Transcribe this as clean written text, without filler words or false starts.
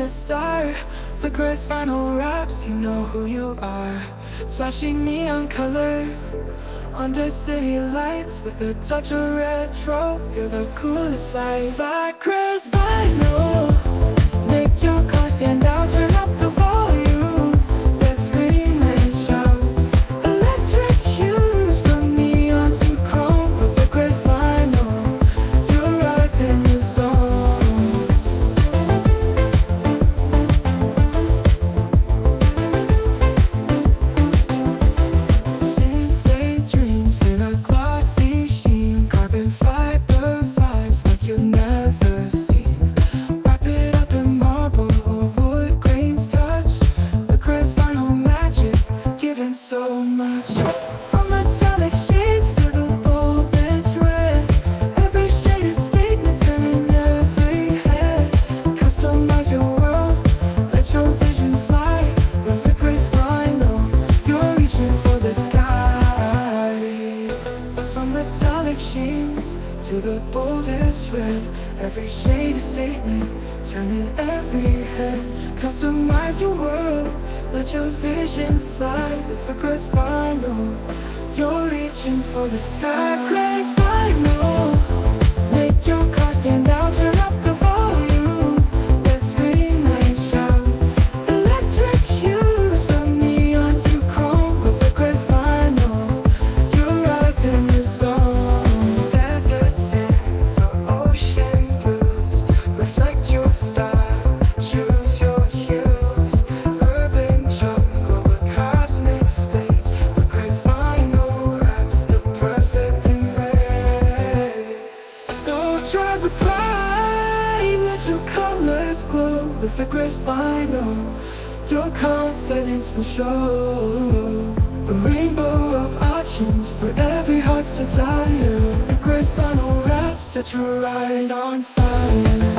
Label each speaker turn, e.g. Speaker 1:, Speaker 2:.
Speaker 1: a star. Vicrez vinyl wraps, you know who you are. Flashing neon colors under city lights with a touch of retro. You're the coolest sight. Vicrez vinyl, make your car stand out. Turn up the volume, let's scream and shout. Electric hues from neon to chrome. With Vicrez vinyl, you're right in the zone. Sing daydreams in a glossy sheen. Carbon fiber vibes like you've never seen. Wrap it up in marble or wood grains touch. Vicrez vinyl magic, giving so much. From metallic shades to the boldest red, every shade is statement, turning every head. Customize your world, let your vision fly. With Vicrez vinyl, you're reaching for the sky. From metallic sheens to the boldest red, every shade is statement, turning every head. Customize your world, let your vision fly. With Vicrez vinyl, you're reaching for the sky. Vicrez vinyl, make your car stand out. Turn up the volume, let's scream and shout. Electric hues from neon to chrome. With Vicrez vinyl, you're right in the zone. Desert sands or ocean blues, reflect your style, choose your hues. Urban jungle or cosmic space, Vicrez vinyl wraps the perfect embrace. So drive it by, let your colors glow. With Vicrez vinyl, your confidence will show. A rainbow of options for every heart's desire. Vicrez vinyl wraps, set your ride on fire.